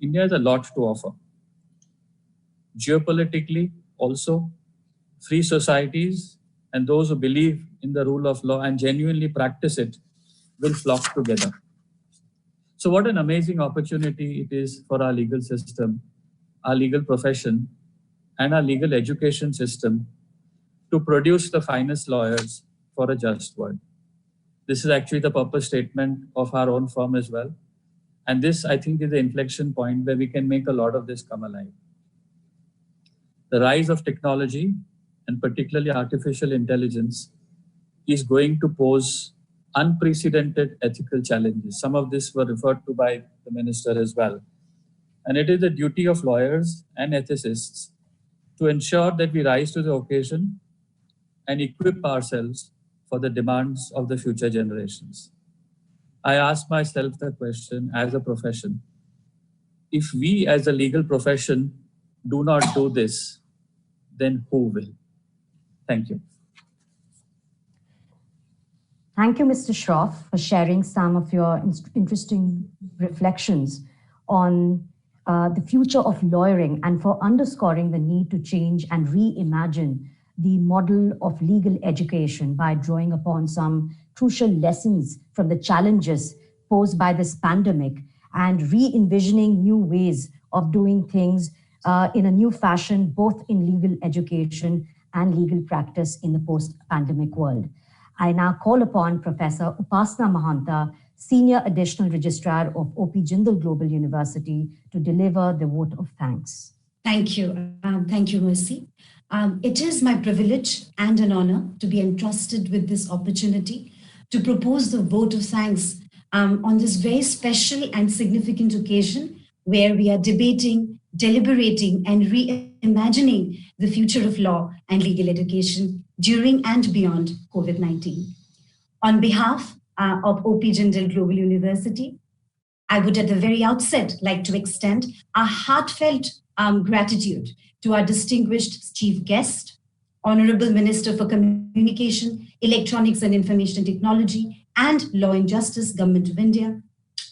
India has a lot to offer. Geopolitically, also, free societies and those who believe in the rule of law and genuinely practice it will flock together. So what an amazing opportunity it is for our legal system, our legal profession, and our legal education system to produce the finest lawyers for a just world. This is actually the purpose statement of our own firm as well. And this, I think, is the inflection point where we can make a lot of this come alive. The rise of technology, and particularly artificial intelligence, is going to pose unprecedented ethical challenges. Some of this were referred to by the minister as well. And it is the duty of lawyers and ethicists to ensure that we rise to the occasion and equip ourselves for the demands of the future generations. I ask myself the question as a profession, if we as a legal profession do not do this, then who will? Thank you. Thank you, Mr. Shroff, for sharing some of your interesting reflections on the future of lawyering and for underscoring the need to change and reimagine the model of legal education by drawing upon some crucial lessons from the challenges posed by this pandemic and re-envisioning new ways of doing things in a new fashion, both in legal education and legal practice in the post-pandemic world. I now call upon Professor Upasana Mahanta, Senior Additional Registrar of OP Jindal Global University, to deliver the vote of thanks. Thank you. Thank you, Mercy. It is my privilege and an honor to be entrusted with this opportunity to propose the vote of thanks on this very special and significant occasion where we are debating, deliberating, and reimagining the future of law and legal education during and beyond COVID-19. On behalf of OP Jindal Global University, I would at the very outset like to extend a heartfelt gratitude to our distinguished chief guest, Honorable Minister for Communication, Electronics and Information Technology, and Law and Justice, Government of India,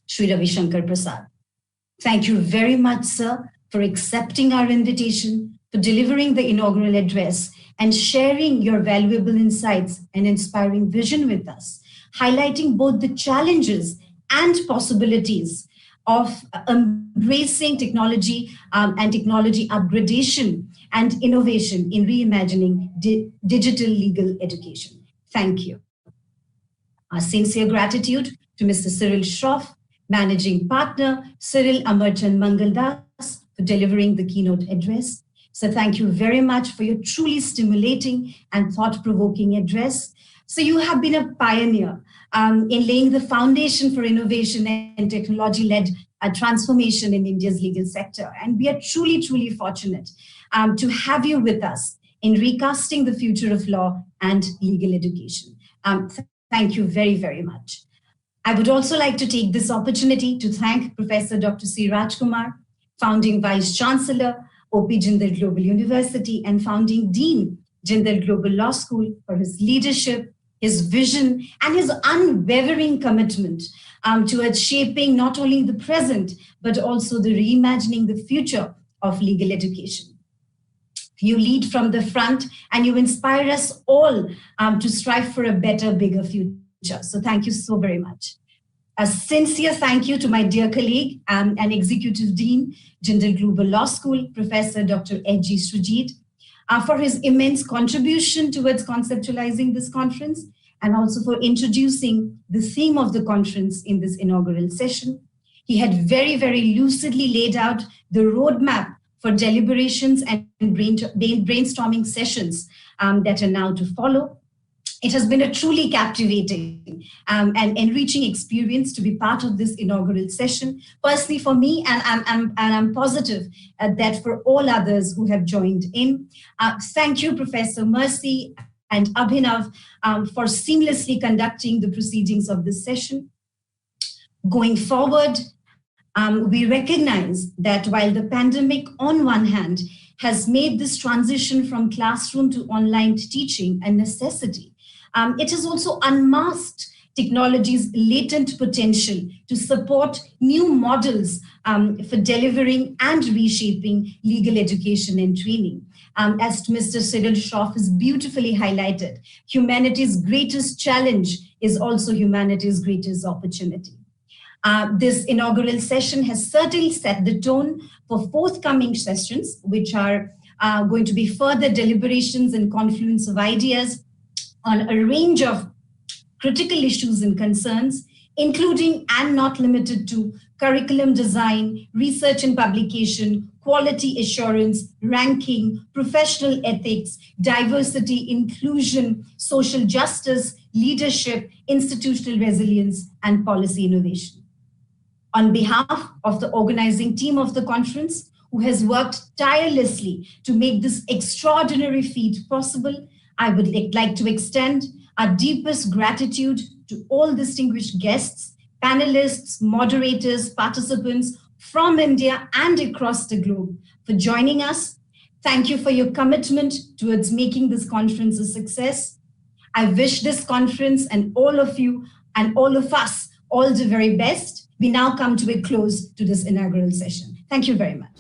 Shri Ravi Shankar Prasad. Thank you very much, sir, for accepting our invitation, for delivering the inaugural address, and sharing your valuable insights and inspiring vision with us, highlighting both the challenges and possibilities of embracing technology and technology upgradation and innovation in reimagining digital legal education. Thank you. Our sincere gratitude to Mr. Cyril Shroff, Managing Partner, Cyril Amarchand Mangaldas, for delivering the keynote address. So thank you very much for your truly stimulating and thought-provoking address. So you have been a pioneer in laying the foundation for innovation and technology-led transformation in India's legal sector. And we are truly, truly fortunate to have you with us in recasting the future of law and legal education. Thank you very, very much. I would also like to take this opportunity to thank Professor Dr. C. Raj Kumar, founding Vice-Chancellor, OP Jindal Global University, and founding Dean, Jindal Global Law School, for his leadership, his vision, and his unwavering commitment towards shaping not only the present, but also the reimagining the future of legal education. You lead from the front and you inspire us all to strive for a better, bigger future. So thank you so very much. A sincere thank you to my dear colleague and Executive Dean, Jindal Global Law School, Professor Dr. H.G. Sreejith, for his immense contribution towards conceptualizing this conference and also for introducing the theme of the conference in this inaugural session. He had very, very lucidly laid out the roadmap for deliberations and brainstorming sessions that are now to follow. It has been a truly captivating and enriching experience to be part of this inaugural session, personally for me, and I'm positive that for all others who have joined in. Thank you, Professor Mercy and Abhinav, for seamlessly conducting the proceedings of this session. Going forward, we recognize that while the pandemic on one hand has made this transition from classroom to online teaching a necessity, it has also unmasked technology's latent potential to support new models for delivering and reshaping legal education and training. As Mr. Cyril Shroff has beautifully highlighted, humanity's greatest challenge is also humanity's greatest opportunity. This inaugural session has certainly set the tone for forthcoming sessions, which are going to be further deliberations and confluence of ideas on a range of critical issues and concerns, including and not limited to curriculum design, research and publication, quality assurance, ranking, professional ethics, diversity, inclusion, social justice, leadership, institutional resilience, and policy innovation. On behalf of the organizing team of the conference, who has worked tirelessly to make this extraordinary feat possible, I would like to extend our deepest gratitude to all distinguished guests, panelists, moderators, participants from India and across the globe for joining us. Thank you for your commitment towards making this conference a success. I wish this conference and all of you and all of us all the very best. We now come to a close to this inaugural session. Thank you very much.